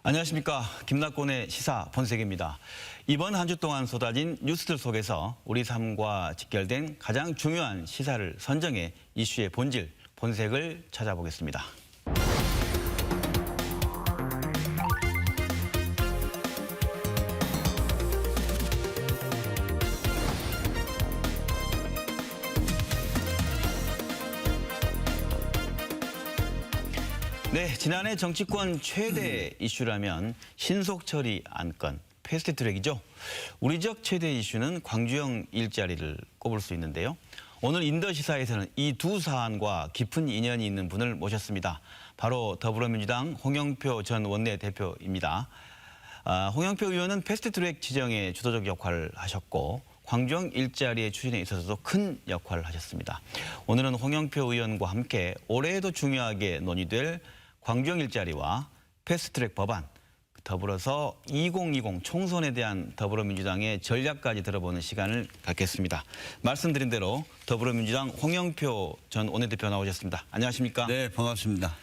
안녕하십니까. 김낙곤의 시사 본색입니다. 이번 한 주 동안 쏟아진 뉴스들 속에서 우리 삶과 직결된 가장 중요한 시사를 선정해 이슈의 본질, 본색을 찾아보겠습니다. 네, 지난해 정치권 최대 이슈라면 신속처리 안건, 패스트트랙이죠. 우리 지역 최대 이슈는 광주형 일자리를 꼽을 수 있는데요. 오늘 인더시사에서는 이 두 사안과 깊은 인연이 있는 분을 모셨습니다. 바로 더불어민주당 홍영표 전 원내대표입니다. 홍영표 의원은 패스트트랙 지정에 주도적 역할을 하셨고 광주형 일자리의 추진에 있어서도 큰 역할을 하셨습니다. 오늘은 홍영표 의원과 함께 올해에도 중요하게 논의될 광주형 일자리와 패스트트랙 법안, 더불어서 2020 총선에 대한 더불어민주당의 전략까지 들어보는 시간을 갖겠습니다. 말씀드린 대로 더불어민주당 홍영표 전 원내대표 나오셨습니다. 안녕하십니까? 네, 반갑습니다.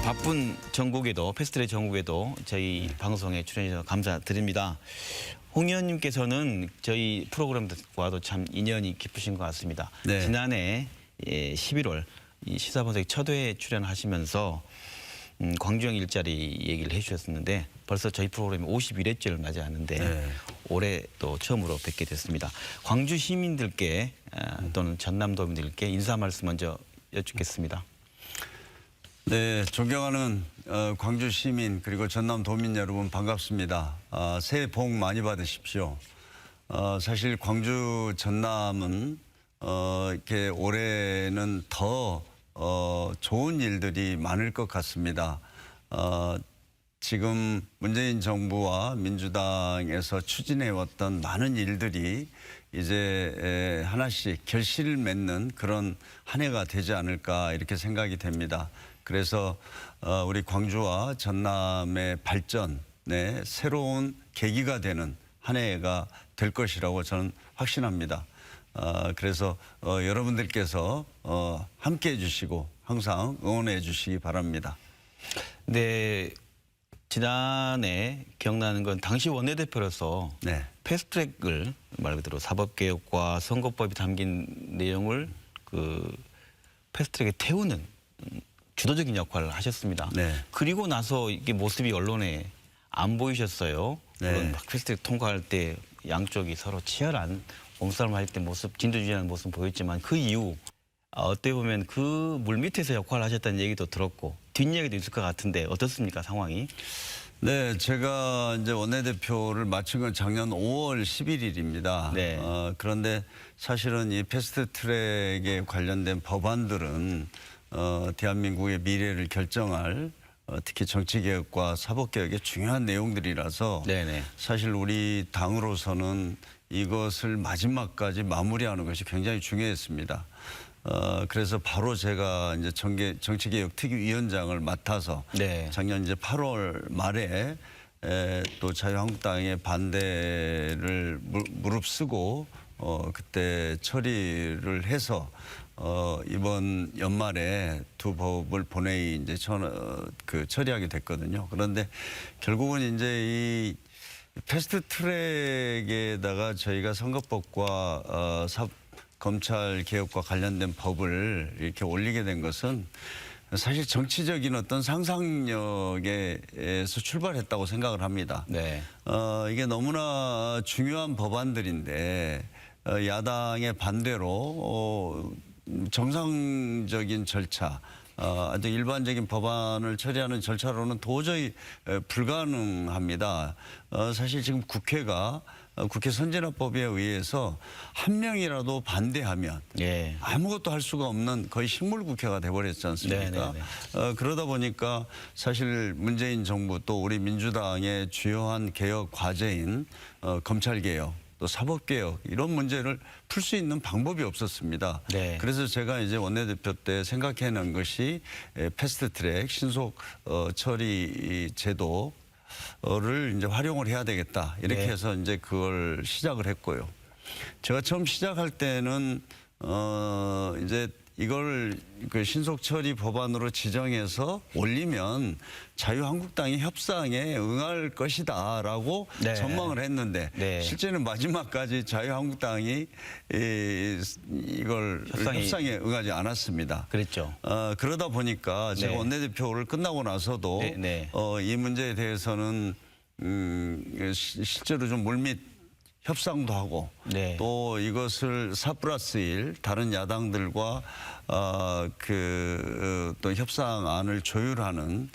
바쁜 전국에도 패스트트랙 전국에도 저희 방송에 출연해 주셔서 감사드립니다. 홍 의원님께서는 저희 프로그램과도 참 인연이 깊으신 것 같습니다. 네. 지난해 11월 이 시사본색 첫 회에 출연하시면서 광주형 일자리 얘기를 해주셨었는데 벌써 저희 프로그램이 51회째를 맞이하는데 네. 올해 또 처음으로 뵙게 됐습니다. 광주 시민들께 또는 전남도민들께 인사 말씀 먼저 여쭙겠습니다. 네, 존경하는 광주 시민 그리고 전남 도민 여러분 반갑습니다. 새해 복 많이 받으십시오. 사실 광주 전남은 이렇게 올해는 더 좋은 일들이 많을 것 같습니다. 지금 문재인 정부와 민주당에서 추진해왔던 많은 일들이 이제 하나씩 결실을 맺는 그런 한 해가 되지 않을까 이렇게 생각이 됩니다. 그래서 우리 광주와 전남의 발전에 새로운 계기가 되는 한 해가 될 것이라고 저는 확신합니다. 그래서 여러분들께서 함께해 주시고 항상 응원해 주시기 바랍니다. 네, 지난해 기억나는 건 당시 원내대표로서 네. 패스트트랙을 말 그대로 사법개혁과 선거법이 담긴 내용을 그 패스트트랙에 태우는 주도적인 역할을 하셨습니다. 네. 그리고 나서 이게 모습이 언론에 안 보이셨어요. 네. 물론 패스트트랙 통과할 때 양쪽이 서로 치열한 몸싸움을 할 때 모습, 진두지휘하는 모습 보였지만 그 이후 어떻게 보면 그 물밑에서 역할을 하셨다는 얘기도 들었고 뒷얘기도 있을 것 같은데 어떻습니까, 상황이? 네, 제가 이제 원내대표를 마친 건 작년 5월 11일입니다. 네. 그런데 사실은 이 패스트트랙에 관련된 법안들은 대한민국의 미래를 결정할 특히 정치개혁과 사법개혁의 중요한 내용들이라서 네네. 사실 우리 당으로서는 이것을 마지막까지 마무리하는 것이 굉장히 중요했습니다. 그래서 바로 제가 이제 정치개혁 특위위원장을 맡아서 네. 작년 이제 8월 말에 또 자유한국당의 반대를 무릅쓰고 그때 처리를 해서 이번 연말에 두 법을 본회의 이제 처리하게 됐거든요. 그런데 결국은 이제 이 패스트트랙에다가 저희가 선거법과 검찰 개혁과 관련된 법을 이렇게 올리게 된 것은 사실 정치적인 어떤 상상력에서 출발했다고 생각을 합니다. 네. 이게 너무나 중요한 법안들인데 야당의 반대로 정상적인 절차, 아주 일반적인 법안을 처리하는 절차로는 도저히 불가능합니다. 사실 지금 국회가 국회 선진화법에 의해서 한 명이라도 반대하면 예. 아무것도 할 수가 없는 거의 식물국회가 돼버렸지 않습니까? 그러다 보니까 사실 문재인 정부 또 우리 민주당의 주요한 개혁 과제인 검찰개혁 또 사법개혁 이런 문제를 풀 수 있는 방법이 없었습니다. 네. 그래서 제가 이제 원내대표 때 생각해낸 것이 패스트트랙 신속 처리 제도 이제 활용을 해야 되겠다. 이렇게 네. 해서 이제 그걸 시작을 했고요. 제가 처음 시작할 때는 이제 이걸 그 신속처리 법안으로 지정해서 올리면 자유한국당이 협상에 응할 것이다라고 네. 전망을 했는데 네. 실제는 마지막까지 자유한국당이 이걸 협상에 응하지 않았습니다. 그랬죠. 그러다 보니까 제가 네. 원내대표를 끝나고 나서도 네, 네. 이 문제에 대해서는 실제로 좀 물밑 협상도 하고 네. 또 이것을 4+1 다른 야당들과 또 협상안을 조율하는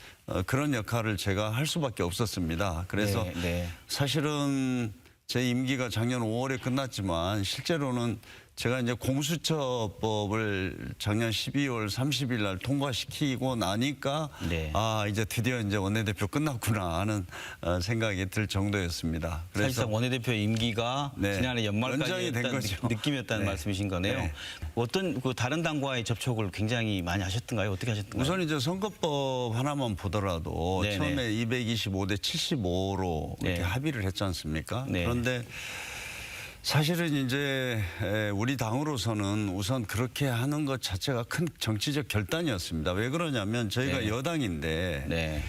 그런 역할을 제가 할 수밖에 없었습니다. 그래서 네, 네. 사실은 제 임기가 작년 5월에 끝났지만 실제로는 제가 이제 공수처법을 작년 12월 30일 날 통과시키고 나니까 네. 이제 드디어 이제 원내대표 끝났구나 하는 생각이 들 정도였습니다. 그래서 사실상 원내대표 임기가 네. 지난해 연말까지 연장이 된 했던 거죠. 느낌이었다는 네. 말씀이신 거네요. 네. 어떤 그 다른 당과의 접촉을 굉장히 많이 하셨던가요? 어떻게 하셨던가요? 우선 이제 선거법 하나만 보더라도 네네. 처음에 225대 75로 이렇게 네. 합의를 했지 않습니까? 네. 그런데 사실은 이제 우리 당으로서는 우선 그렇게 하는 것 자체가 큰 정치적 결단이었습니다. 왜 그러냐면 저희가 네. 여당인데 네.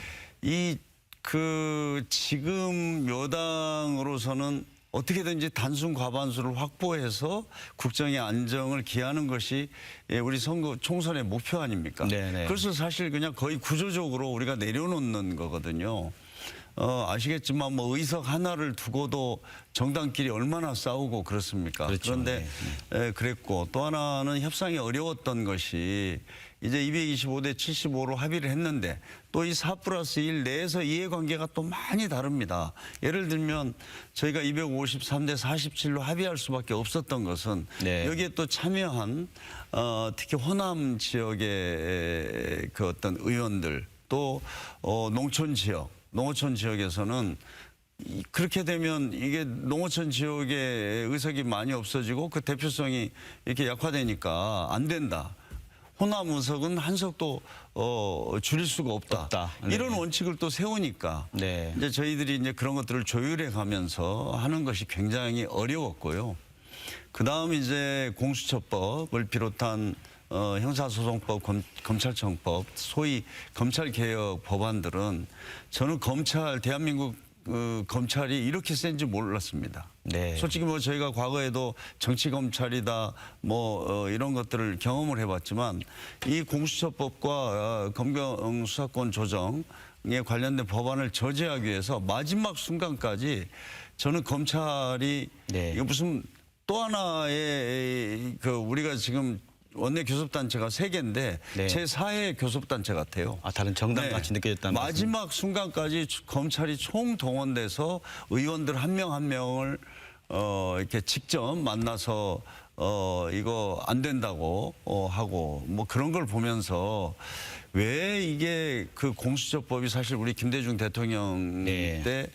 지금 여당으로서는 어떻게든지 단순 과반수를 확보해서 국정의 안정을 기하는 것이 우리 선거 총선의 목표 아닙니까? 네네. 그래서 사실 그냥 거의 구조적으로 우리가 내려놓는 거거든요. 아시겠지만 뭐 의석 하나를 두고도 정당끼리 얼마나 싸우고 그렇습니까? 그렇죠. 그런데 그랬고 또 하나는 협상이 어려웠던 것이 이제 225대 75로 합의를 했는데 또 이 4+1 내에서 이해관계가 또 많이 다릅니다. 예를 들면 저희가 253대 47로 합의할 수밖에 없었던 것은 네. 여기에 또 참여한 특히 호남 지역의 그 어떤 의원들 또 농촌 지역에서는 그렇게 되면 이게 농어촌 지역의 의석이 많이 없어지고 그 대표성이 이렇게 약화되니까 안 된다. 호남 의석은 한 석도 줄일 수가 없다. 네. 이런 원칙을 또 세우니까 네. 이제 저희들이 이제 그런 것들을 조율해 가면서 하는 것이 굉장히 어려웠고요. 그 다음 이제 공수처법을 비롯한 형사소송법, 검찰청법, 소위 검찰개혁 법안들은 저는 대한민국 검찰이 이렇게 센지 몰랐습니다. 네. 솔직히 뭐 저희가 과거에도 정치검찰이다 뭐 이런 것들을 경험을 해봤지만 이 공수처법과 검경수사권 조정에 관련된 법안을 저지하기 위해서 마지막 순간까지 저는 검찰이 네. 이거 무슨 또 하나의 우리가 지금 원내 교섭단체가 3개인데 네. 제4의 교섭단체 같아요. 다른 정당 같이 느껴졌다는 마지막 순간까지 검찰이 총동원돼서 의원들 한 명 한 명을 이렇게 직접 만나서 이거 안 된다고 하고 뭐 그런 걸 보면서 왜 이게 그 공수처법이 사실 우리 김대중 대통령 때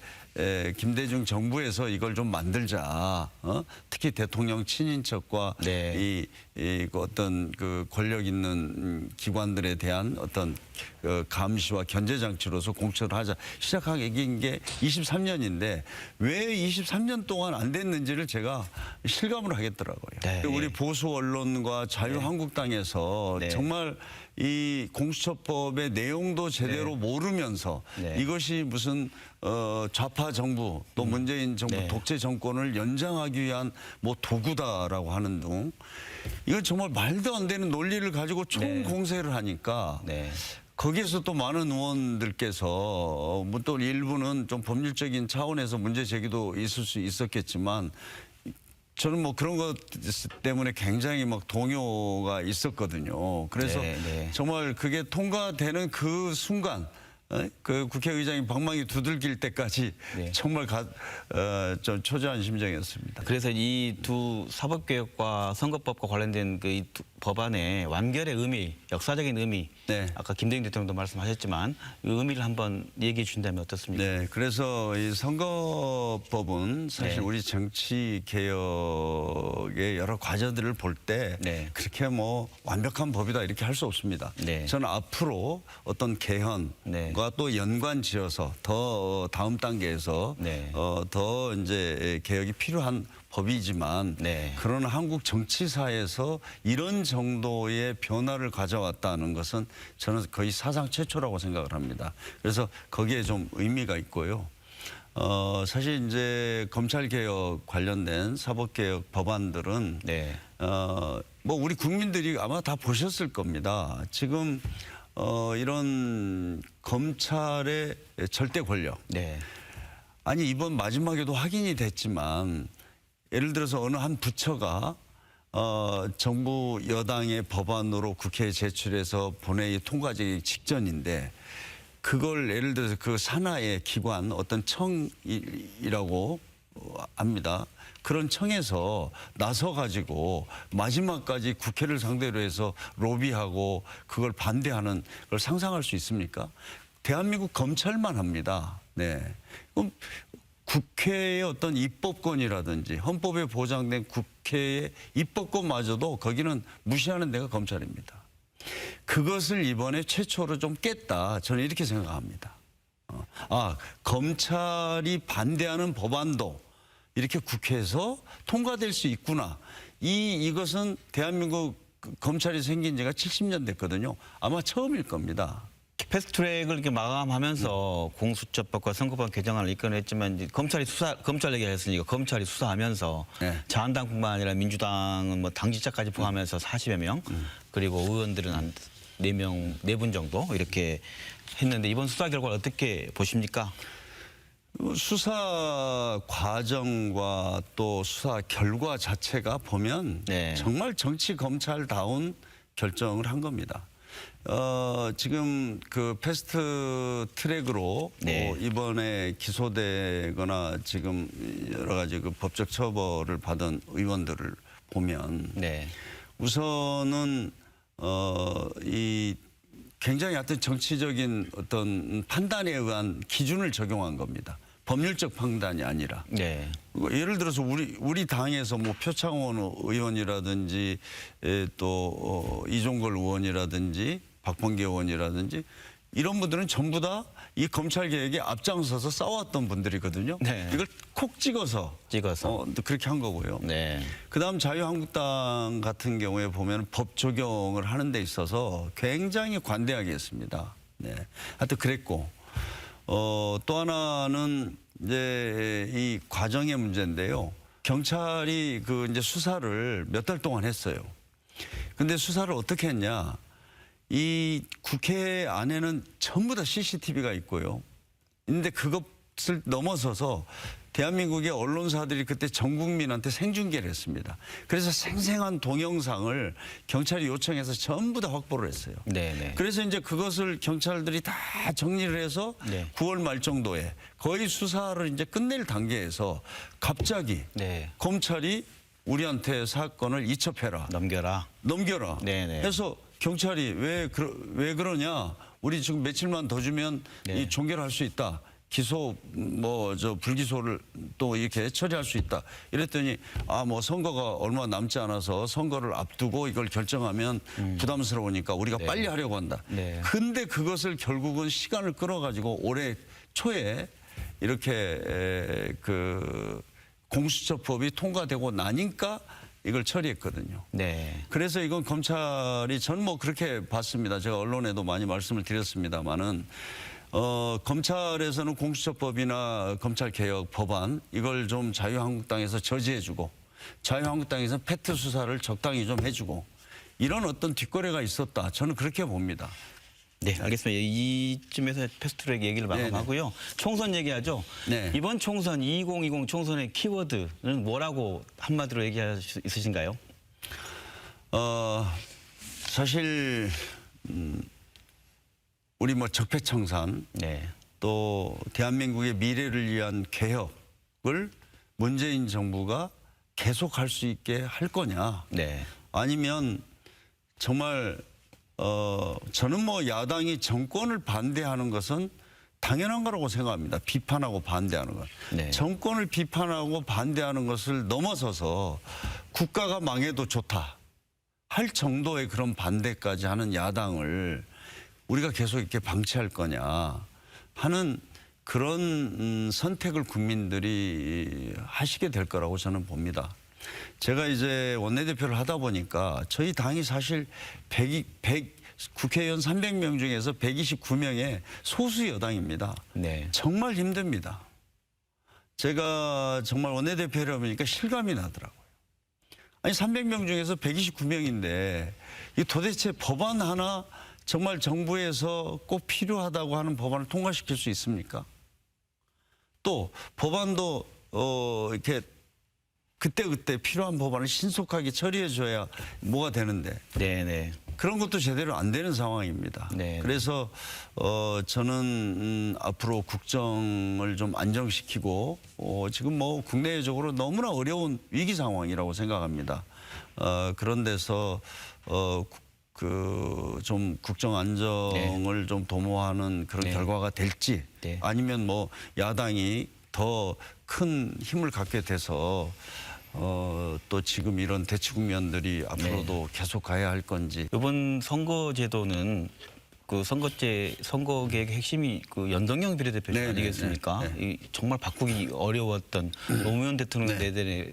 김대중 정부에서 이걸 좀 만들자. 특히 대통령 친인척과 그 어떤 그 권력 있는 기관들에 대한 어떤 감시와 견제 장치로서 공처를 하자 시작하게 게 23년인데 왜 23년 동안 안 됐는지를 제가 실감을 하겠더라고요. 네. 우리 보수 언론과 자유한국당에서 정말 이 공수처법의 내용도 제대로 모르면서 이것이 무슨 좌파 정부 또 문재인 정부 독재 정권을 연장하기 위한 뭐 도구다라고 하는 등 이건 정말 말도 안 되는 논리를 가지고 총공세를 하니까 거기에서 또 많은 의원들께서 뭐 또 일부는 좀 법률적인 차원에서 문제 제기도 있을 수 있었겠지만 저는 뭐 그런 것 때문에 굉장히 막 동요가 있었거든요. 그래서 정말 그게 통과되는 그 순간 그 국회의장이 방망이 두들길 때까지 정말 좀 초조한 심정이었습니다. 그래서 이 두 사법개혁과 선거법과 관련된 그 이 법안의 완결의 의미, 역사적인 의미, 아까 김대중 대통령도 말씀하셨지만 이 의미를 한번 얘기해 주신다면 어떻습니까? 네, 그래서 이 선거법은 사실 우리 정치 개혁의 여러 과제들을 볼 때 그렇게 뭐 완벽한 법이다 이렇게 할 수 없습니다. 저는 앞으로 어떤 개헌, 또 연관지어서 더 다음 단계에서 네. 더 이제 개혁이 필요한 법이지만 네. 그러나 한국 정치사에서 이런 정도의 변화를 가져왔다는 것은 저는 거의 사상 최초라고 생각을 합니다. 그래서 거기에 좀 의미가 있고요. 사실 이제 검찰개혁 관련된 사법개혁 법안들은 네. 뭐 우리 국민들이 아마 다 보셨을 겁니다. 지금 이런 검찰의 절대 권력. 네. 아니 이번 마지막에도 확인이 됐지만 예를 들어서 어느 한 부처가 정부 여당의 법안으로 국회에 제출해서 본회의 통과되기 직전인데 그걸 예를 들어서 그 산하의 기관 어떤 청이라고 합니다. 그런 청에서 나서 가지고 마지막까지 국회를 상대로 해서 로비하고 그걸 반대하는 걸 상상할 수 있습니까? 대한민국 검찰만 합니다. 네. 그럼 국회의 어떤 입법권이라든지 헌법에 보장된 국회의 입법권마저도 거기는 무시하는 데가 검찰입니다. 그것을 이번에 최초로 좀 깼다. 저는 이렇게 생각합니다. 검찰이 반대하는 법안도 이렇게 국회에서 통과될 수 있구나. 이것은 대한민국 검찰이 생긴 지가 70년 됐거든요. 아마 처음일 겁니다. 패스트트랙을 이렇게 마감하면서 공수처법과 선거법 개정안을 이끌어냈지만 이제 검찰 얘기했으니까 검찰이 수사하면서 네. 자한당뿐만 아니라 민주당은 뭐 당직자까지 포함해서 40여 명 그리고 의원들은 한 4분 정도 이렇게 했는데 이번 수사 결과를 어떻게 보십니까? 수사 과정과 또 수사 결과 자체가 보면 네. 정말 정치 검찰다운 결정을 한 겁니다. 지금 그 패스트 트랙으로 네. 이번에 기소되거나 지금 여러 가지 그 법적 처벌을 받은 의원들을 보면 네. 우선은 이 굉장히 하여튼 정치적인 어떤 판단에 의한 기준을 적용한 겁니다. 법률적 판단이 아니라. 네. 예를 들어서 우리 당에서 뭐 표창원 의원이라든지 또 이종걸 의원이라든지 박범계 의원이라든지 이런 분들은 전부 다 이 검찰 개혁에 앞장서서 싸웠던 분들이거든요. 네. 이걸 콕 찍어서 그렇게 한 거고요. 네. 그다음 자유한국당 같은 경우에 보면 법 적용을 하는 데 있어서 굉장히 관대하게 했습니다. 네. 하여튼 그랬고 또 하나는 이제 이 과정의 문제인데요. 경찰이 그 이제 수사를 몇 달 동안 했어요. 근데 수사를 어떻게 했냐? 이 국회 안에는 전부 다 CCTV가 있고요. 근데 그것을 넘어서서 대한민국의 언론사들이 그때 전 국민한테 생중계를 했습니다. 그래서 생생한 동영상을 경찰이 요청해서 전부 다 확보를 했어요. 네네. 그래서 이제 그것을 경찰들이 다 정리를 해서 네. 9월 말 정도에 거의 수사를 이제 끝낼 단계에서 갑자기 네. 검찰이 우리한테 사건을 이첩해라. 넘겨라. 네네. 해서 경찰이 왜 그러냐? 우리 지금 며칠만 더 주면 네. 이 종결할 수 있다. 기소 불기소를 또 이렇게 처리할 수 있다. 이랬더니 뭐 선거가 얼마 남지 않아서 선거를 앞두고 이걸 결정하면 부담스러우니까 우리가 네. 빨리 하려고 한다. 네. 근데 그것을 결국은 시간을 끌어가지고 올해 초에 이렇게 그 공수처법이 통과되고 나니까 이걸 처리했거든요. 네. 그래서 이건 검찰이 전 뭐 그렇게 봤습니다. 제가 언론에도 많이 말씀을 드렸습니다마는 검찰에서는 공수처법이나 검찰개혁 법안 이걸 좀 자유한국당에서 저지해주고 자유한국당에서 팩트 수사를 적당히 좀 해주고 이런 어떤 뒷거래가 있었다. 저는 그렇게 봅니다. 네, 알겠습니다. 이쯤에서 패스트트랙 얘기를 마감하고요. 총선 얘기하죠. 네. 이번 총선 2020 총선의 키워드는 뭐라고 한마디로 얘기할 수 있으신가요? 사실 우리 뭐 적폐청산 네. 또 대한민국의 미래를 위한 개혁을 문재인 정부가 계속할 수 있게 할 거냐? 네. 아니면 정말 저는 뭐 야당이 정권을 반대하는 것은 당연한 거라고 생각합니다. 비판하고 반대하는 것. 네. 정권을 비판하고 반대하는 것을 넘어서서 국가가 망해도 좋다 할 정도의 그런 반대까지 하는 야당을 우리가 계속 이렇게 방치할 거냐 하는 그런 선택을 국민들이 하시게 될 거라고 저는 봅니다. 제가 이제 원내대표를 하다 보니까 저희 당이 사실 국회의원 300명 중에서 129명의 소수 여당입니다. 네. 정말 힘듭니다. 제가 정말 원내대표를 보니까 실감이 나더라고요. 아니 300명 중에서 129명인데 이 도대체 법안 하나 정말 정부에서 꼭 필요하다고 하는 법안을 통과시킬 수 있습니까? 또 법안도 이렇게 그때그때 필요한 법안을 신속하게 처리해 줘야 뭐가 되는데 네네. 그런 것도 제대로 안 되는 상황입니다. 네. 그래서 저는 앞으로 국정을 좀 안정시키고 지금 뭐 국내적으로 너무나 어려운 위기 상황이라고 생각합니다. 그런 데서 좀 국정 안정을 좀 도모하는 그런 네. 결과가 될지 네. 아니면 뭐 야당이 더 큰 힘을 갖게 돼서 또 지금 이런 대치 국면들이 앞으로도 계속 가야 할 건지. 이번 선거제도는 그 선거 계획의 핵심이 그 연동형 비례대표 네, 아니겠습니까? 네, 네. 이 정말 바꾸기 어려웠던 노무현 대통령 내내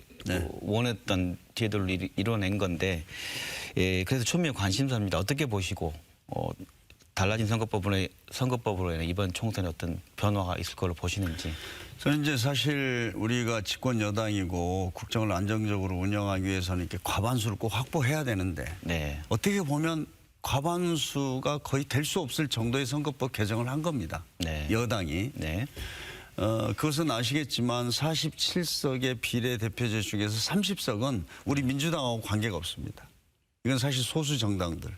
원했던 제도를 이뤄낸 건데, 그래서 초미의 관심사입니다. 어떻게 보시고 달라진 선거법으로 인해 이번 총선에 어떤 변화가 있을 걸로 보시는지. 저는 이제 사실 우리가 집권 여당이고 국정을 안정적으로 운영하기 위해서는 이렇게 과반수를 꼭 확보해야 되는데 네. 어떻게 보면 과반수가 거의 될 수 없을 정도의 선거법 개정을 한 겁니다. 네. 여당이. 네. 그것은 아시겠지만 47석의 비례대표제 중에서 30석은 우리 민주당하고 관계가 없습니다. 이건 사실 소수 정당들의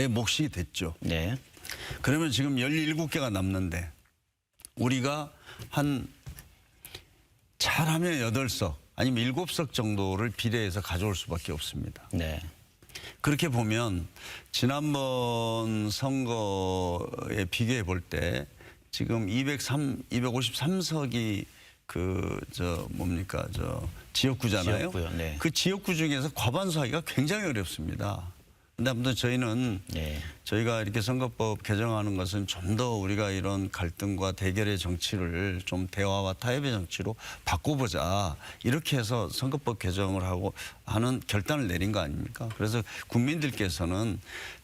몫이 됐죠. 네. 그러면 지금 17개가 남는데 우리가 잘하면 8석 아니면 7석 정도를 비례해서 가져올 수밖에 없습니다. 네. 그렇게 보면 지난번 선거에 비교해 볼 때 지금 253석이 지역구잖아요. 지역구요, 네. 그 지역구 중에서 과반수 하기가 굉장히 어렵습니다. 근데 아무튼 저희는 네. 저희가 이렇게 선거법 개정하는 것은 좀 더 우리가 이런 갈등과 대결의 정치를 좀 대화와 타협의 정치로 바꿔보자. 이렇게 해서 선거법 개정을 하는 결단을 내린 거 아닙니까? 그래서 국민들께서는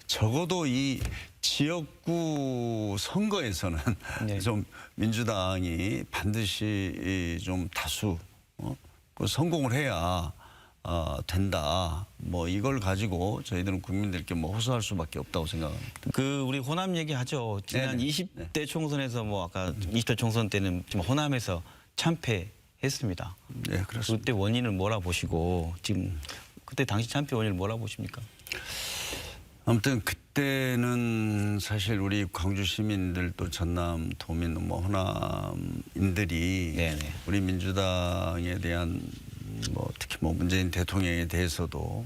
적어도 이 지역구 선거에서는 네. 좀 민주당이 반드시 좀 다수 성공을 해야 된다. 뭐 이걸 가지고 저희들은 국민들께 뭐 호소할 수밖에 없다고 생각합니다. 우리 호남 얘기하죠. 지난 네네. 20대 총선에서 뭐 아까 20대 총선 때는 지금 호남에서 참패했습니다. 네, 그렇습니다. 그때 원인을 뭐라 보시고 지금 그때 당시 참패 원인을 뭐라 보십니까? 아무튼 그때는 사실 우리 광주 시민들 또 전남 도민 뭐 호남인들이 네네. 우리 민주당에 대한 특히 문재인 대통령에 대해서도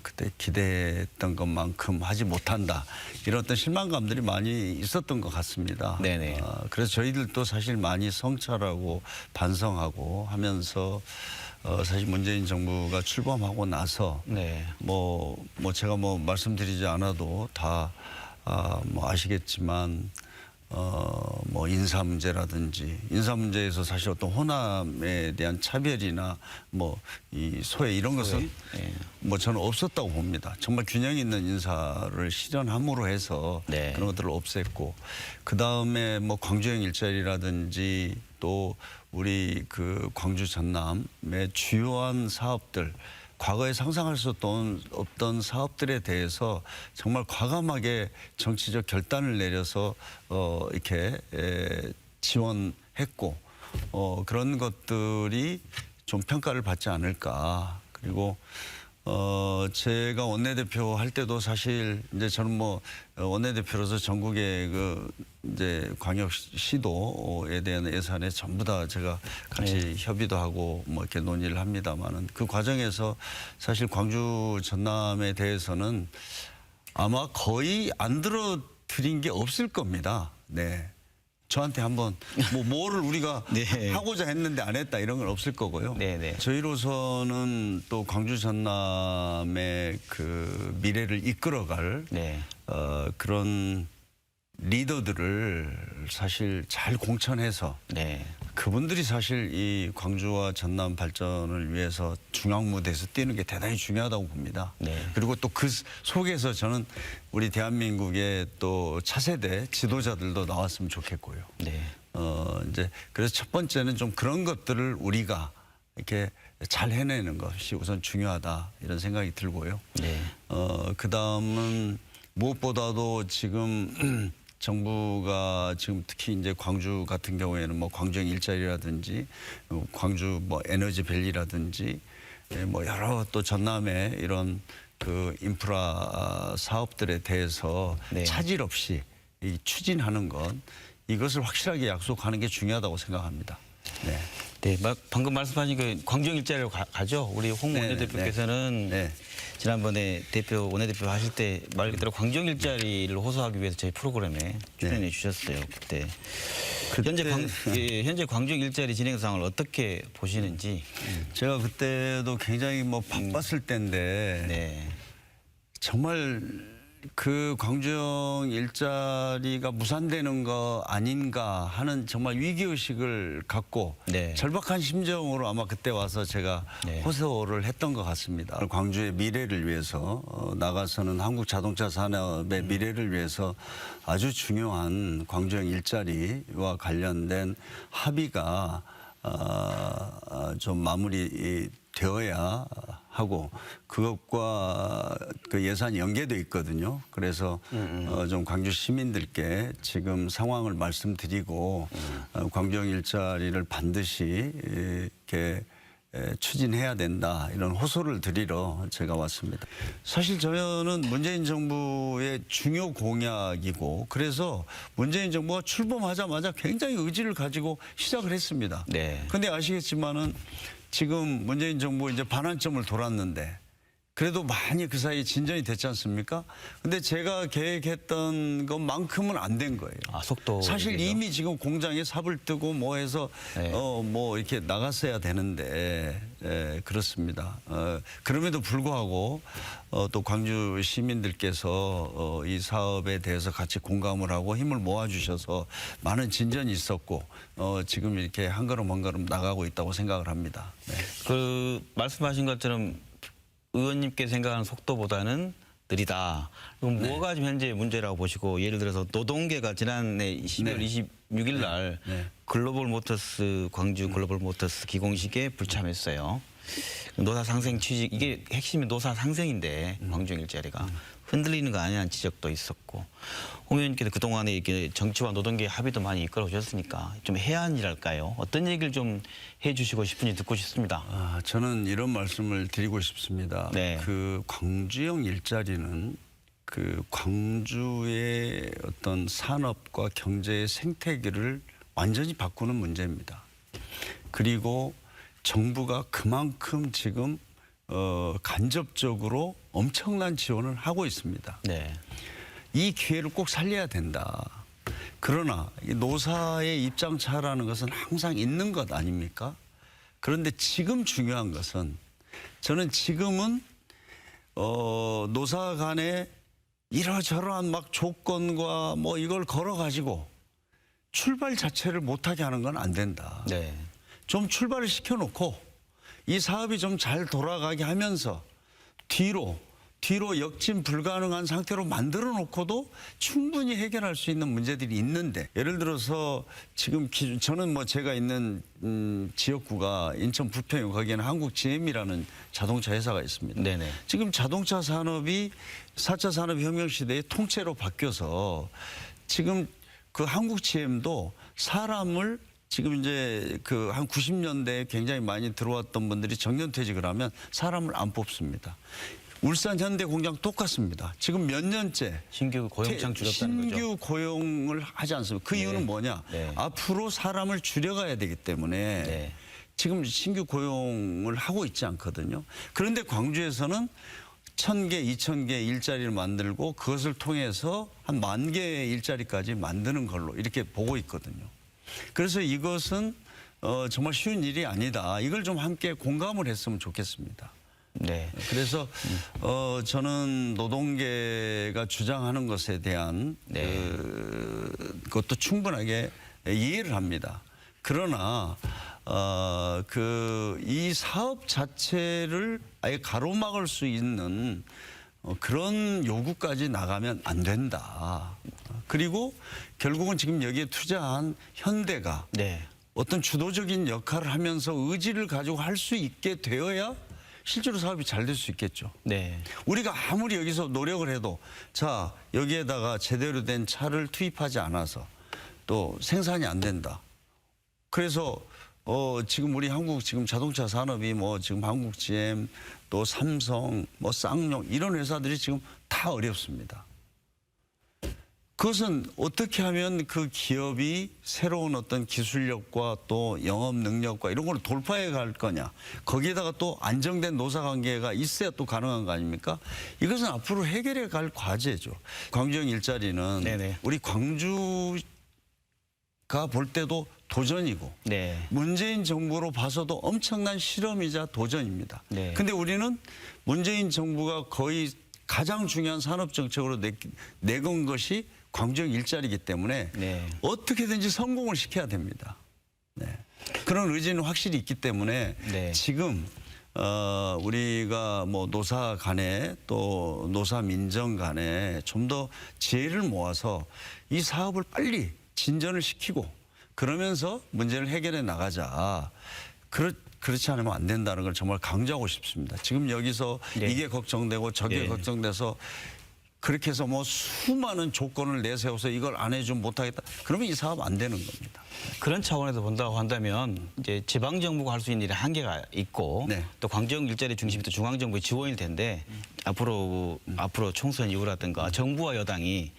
그때 기대했던 것만큼 하지 못한다 이런 어떤 실망감들이 많이 있었던 것 같습니다. 네네. 그래서 저희들도 사실 많이 성찰하고 반성하고 하면서 사실 문재인 정부가 출범하고 나서 네. 제가 말씀드리지 않아도 다 아시겠지만 인사 문제라든지 인사 문제에서 사실 어떤 호남에 대한 차별이나 이 소외 이런 것은 네. 저는 없었다고 봅니다. 정말 균형 있는 인사를 실현함으로 해서 네. 그런 것들을 없앴고 그 다음에 광주형 일자리라든지 또 우리 광주 전남의 주요한 사업들 과거에 상상할 수 없던 사업들에 대해서 정말 과감하게 정치적 결단을 내려서 이렇게 지원했고 그런 것들이 좀 평가를 받지 않을까. 그리고 제가 원내대표 할 때도 사실 이제 저는 원내대표로서 전국의 이제 광역시도에 대한 예산에 전부 다 제가 같이 협의도 하고 이렇게 논의를 합니다만은 그 과정에서 사실 광주 전남에 대해서는 아마 거의 안 들어드린 게 없을 겁니다. 네. 저한테 한번 뭐를 우리가 네. 하고자 했는데 안 했다 이런 건 없을 거고요. 네네. 저희로서는 또 광주 전남의 미래를 이끌어갈 네. 그런 리더들을 사실 잘 공천해서 네. 그분들이 사실 이 광주와 전남 발전을 위해서 중앙 무대에서 뛰는 게 대단히 중요하다고 봅니다. 네. 그리고 또 그 속에서 저는 우리 대한민국의 또 차세대 지도자들도 나왔으면 좋겠고요. 네. 이제 그래서 첫 번째는 좀 그런 것들을 우리가 이렇게 잘 해내는 것이 우선 중요하다 이런 생각이 들고요. 네. 그 다음은 무엇보다도 지금 정부가 지금 특히 이제 광주 같은 경우에는 뭐 광주형 일자리라든지 광주 뭐 에너지밸리라든지 뭐 여러 또 전남의 이런 그 인프라 사업들에 대해서 네. 차질 없이 이 추진하는 것 이것을 확실하게 약속하는 게 중요하다고 생각합니다. 네. 네, 방금 말씀하신 그 광주형 일자리로 가죠. 우리 홍 네, 원내대표께서는 네. 지난번에 원내대표 하실 때 말 그대로 광주형 일자리를 호소하기 위해서 저희 프로그램에 출연해 주셨어요. 그때 현재 광주형 일자리 진행 상황을 어떻게 보시는지. 제가 그때도 굉장히 뭐 바빴을 때인데 네. 정말 그 광주형 일자리가 무산되는 거 아닌가 하는 정말 위기의식을 갖고 네. 절박한 심정으로 아마 그때 와서 제가 네. 호소를 했던 것 같습니다. 광주의 미래를 위해서 나가서는 한국 자동차 산업의 미래를 위해서 아주 중요한 광주형 일자리와 관련된 합의가 좀 마무리 되어야 하고 그것과 그 예산이 연계돼 있거든요. 그래서 좀 광주 시민들께 지금 상황을 말씀드리고 광주형 일자리를 반드시 이렇게 추진해야 된다 이런 호소를 드리러 제가 왔습니다. 사실 저는 문재인 정부의 중요 공약이고 그래서 문재인 정부가 출범하자마자 굉장히 의지를 가지고 시작을 했습니다. 네. 근데 아시겠지만은 지금 문재인 정부 이제 반환점을 돌았는데 그래도 많이 그 사이에 진전이 됐지 않습니까? 근데 제가 계획했던 것만큼은 안 된 거예요. 아, 속도. 사실 얘기죠? 이미 지금 공장에 삽을 뜨고 뭐 해서 네. 뭐 이렇게 나갔어야 되는데 그렇습니다. 그럼에도 불구하고 또 광주 시민들께서 이 사업에 대해서 같이 공감을 하고 힘을 모아주셔서 많은 진전이 있었고 지금 이렇게 한 걸음 한 걸음 나가고 있다고 생각을 합니다. 네. 그 말씀하신 것처럼 의원님께 생각하는 속도보다는 느리다. 그럼 뭐가 지금 현재 문제라고 보시고 예를 들어서 노동계가 지난해 12월 26일 날 글로벌 모터스 광주 글로벌 모터스 기공식에 불참했어요. 노사 상생 취직 이게 핵심이 노사 상생인데 광주형 일자리가 흔들리는 거 아니냐는 지적도 있었고 홍 의원님께서 그동안에 이렇게 정치와 노동계 합의도 많이 이끌어 오셨으니까 좀 해안이랄까요? 어떤 얘기를 좀 해주시고 싶은지 듣고 싶습니다. 저는 이런 말씀을 드리고 싶습니다. 네. 그 광주형 일자리는 그 광주의 어떤 산업과 경제의 생태계를 완전히 바꾸는 문제입니다. 그리고 정부가 그만큼 지금 간접적으로 엄청난 지원을 하고 있습니다. 네. 이 기회를 꼭 살려야 된다. 그러나 이 노사의 입장차라는 것은 항상 있는 것 아닙니까? 그런데 지금 중요한 것은 저는 지금은 노사 간에 이러저러한 막 조건과 뭐 이걸 걸어가지고 출발 자체를 못하게 하는 건 안 된다. 네. 좀 출발을 시켜놓고 이 사업이 좀 잘 돌아가게 하면서 뒤로 역진 불가능한 상태로 만들어 놓고도 충분히 해결할 수 있는 문제들이 있는데 예를 들어서 지금 저는 뭐 제가 있는 지역구가 인천 부평이고 거기에는 한국 GM이라는 자동차 회사가 있습니다. 네네. 지금 자동차 산업이 4차 산업혁명 시대의 통째로 바뀌어서 지금 그 한국 GM도 사람을 지금 이제 그 한 90년대에 굉장히 많이 들어왔던 분들이 정년퇴직을 하면 사람을 안 뽑습니다. 울산 현대 공장 똑같습니다. 지금 몇 년째 신규 고용창 줄였다는 거죠. 신규 고용을 하지 않습니다. 그 네. 이유는 뭐냐? 네. 앞으로 사람을 줄여가야 되기 때문에 네. 지금 신규 고용을 하고 있지 않거든요. 그런데 광주에서는 1,000개, 2,000개 일자리를 만들고 그것을 통해서 한 10,000개의 일자리까지 만드는 걸로 이렇게 보고 있거든요. 그래서 이것은 정말 쉬운 일이 아니다. 이걸 좀 함께 공감을 했으면 좋겠습니다. 네. 그래서 저는 노동계가 주장하는 것에 대한 네. 그것도 충분하게 이해를 합니다. 그러나 이 사업 자체를 아예 가로막을 수 있는 그런 요구까지 나가면 안 된다. 그리고 결국은 지금 여기에 투자한 현대가 네. 어떤 주도적인 역할을 하면서 의지를 가지고 할 수 있게 되어야 실제로 사업이 잘 될 수 있겠죠. 네. 우리가 아무리 여기서 노력을 해도 자 여기에다가 제대로 된 차를 투입하지 않아서 또 생산이 안 된다. 그래서 지금 우리 한국 지금 자동차 산업이 뭐 지금 한국 GM 또 삼성 뭐 쌍용 이런 회사들이 지금 다 어렵습니다. 그것은 어떻게 하면 그 기업이 새로운 어떤 기술력과 또 영업 능력과 이런 걸 돌파해 갈 거냐. 거기에다가 또 안정된 노사관계가 있어야 또 가능한 거 아닙니까? 이것은 앞으로 해결해 갈 과제죠. 광주형 일자리는 네네. 우리 광주가 볼 때도 도전이고 네. 문재인 정부로 봐서도 엄청난 실험이자 도전입니다. 네. 근데 우리는 문재인 정부가 거의 가장 중요한 산업 정책으로 내건 것이 광주형 일자리이기 때문에 네. 어떻게든지 성공을 시켜야 됩니다. 네. 그런 의지는 확실히 있기 때문에 네. 지금 우리가 뭐 노사 간에 또 노사 민정 간에 좀 더 지혜를 모아서 이 사업을 빨리 진전을 시키고 그러면서 문제를 해결해 나가자. 그렇지 않으면 안 된다는 걸 정말 강조하고 싶습니다. 지금 여기서 네. 이게 걱정되고 저게 네. 걱정돼서 그렇게 해서 뭐 수많은 조건을 내세워서 이걸 안 해주면 못하겠다. 그러면 이 사업 안 되는 겁니다. 그런 차원에서 본다고 한다면 이제 지방 정부가 할 수 있는 일에 한계가 있고 네. 또 광주형 일자리 중심이 또 중앙 정부의 지원일 텐데 앞으로 총선 이후라든가 정부와 여당이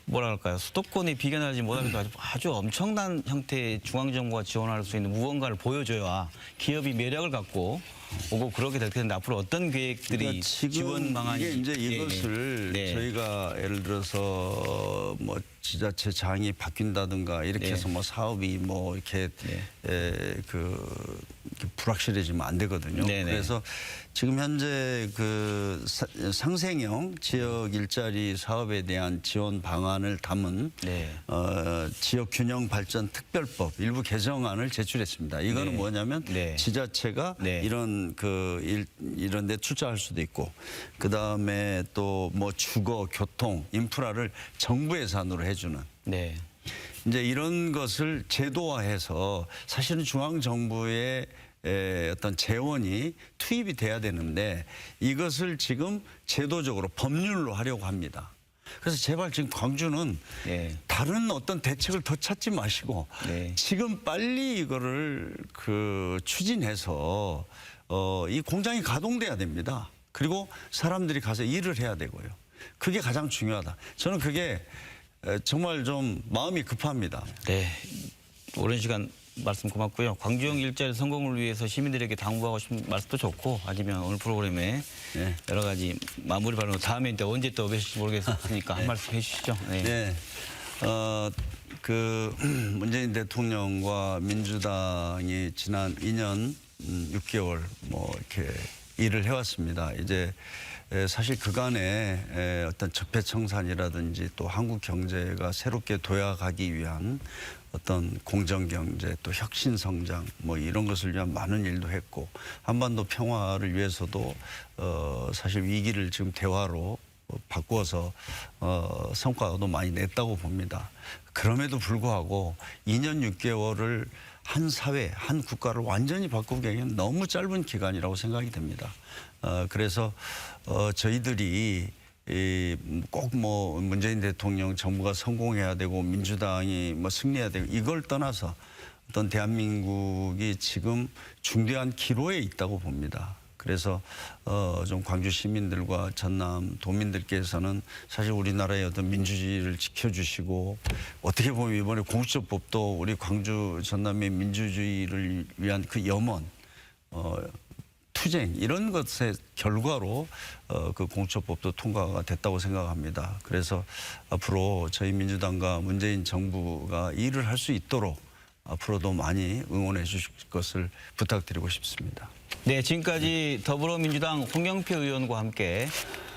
뭐랄까요 수도권에 비견하지 못하면서 아주 엄청난 형태의 중앙 정부가 지원할 수 있는 무언가를 보여줘야 기업이 매력을 갖고 오고 그렇게 될 텐데 앞으로 어떤 계획들이 그러니까 지금 지원 방안이 이게 이제 예, 이것을 네. 저희가 예를 들어서 뭐 지자체 장이 바뀐다든가 이렇게 네. 해서 뭐 사업이 뭐 이렇게 이렇게 불확실해지면 안 되거든요. 네네. 그래서 지금 현재 그 상생형 지역 일자리 사업에 대한 지원 방안을 담은 네. 지역 균형 발전 특별법 일부 개정안을 제출했습니다. 이거는 네. 뭐냐면 네. 지자체가 네. 이런 데 투자할 수도 있고 그다음에 또 뭐 주거, 교통, 인프라를 정부 예산으로 해주는 네. 이제 이런 것을 제도화해서 사실은 중앙 정부의 어떤 재원이 투입이 돼야 되는데 이것을 지금 제도적으로 법률로 하려고 합니다. 그래서 제발 지금 광주는 네. 다른 어떤 대책을 더 찾지 마시고 네. 지금 빨리 이거를 추진해서 이 공장이 가동돼야 됩니다. 그리고 사람들이 가서 일을 해야 되고요. 그게 가장 중요하다. 저는 그게 정말 좀 마음이 급합니다. 네. 오랜 시간 말씀 고맙고요. 광주형 일자리 성공을 위해서 시민들에게 당부하고 싶은 말씀도 좋고 아니면 오늘 프로그램에 네. 여러 가지 마무리 발언 다음에 또 언제 또 뵈실지 모르겠으니까 한 말씀 해주시죠. 네. 네. 문재인 대통령과 민주당이 지난 2년 6개월 뭐 이렇게 일을 해왔습니다. 이제 사실 그간에 어떤 적폐청산이라든지 또 한국 경제가 새롭게 도약하기 위한 어떤 공정경제 또 혁신성장 뭐 이런 것을 위한 많은 일도 했고 한반도 평화를 위해서도 사실 위기를 지금 대화로 바꾸어서 성과도 많이 냈다고 봅니다. 그럼에도 불구하고 2년 6개월을 한 사회, 한 국가를 완전히 바꾸기에는 너무 짧은 기간이라고 생각이 됩니다. 그래서 저희들이 꼭 뭐 문재인 대통령 정부가 성공해야 되고 민주당이 뭐 승리해야 되고 이걸 떠나서 어떤 대한민국이 지금 중대한 기로에 있다고 봅니다. 그래서 좀 광주 시민들과 전남 도민들께서는 사실 우리나라의 어떤 민주주의를 지켜주시고 어떻게 보면 이번에 공수처법도 우리 광주 전남의 민주주의를 위한 그 염원 투쟁 이런 것의 결과로 그 공수처법도 통과가 됐다고 생각합니다. 그래서 앞으로 저희 민주당과 문재인 정부가 일을 할 수 있도록 앞으로도 많이 응원해 주실 것을 부탁드리고 싶습니다. 네, 지금까지 더불어민주당 홍영표 의원과 함께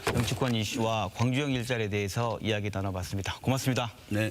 정치권 이슈와 광주형 일자리에 대해서 이야기 나눠봤습니다. 고맙습니다. 네.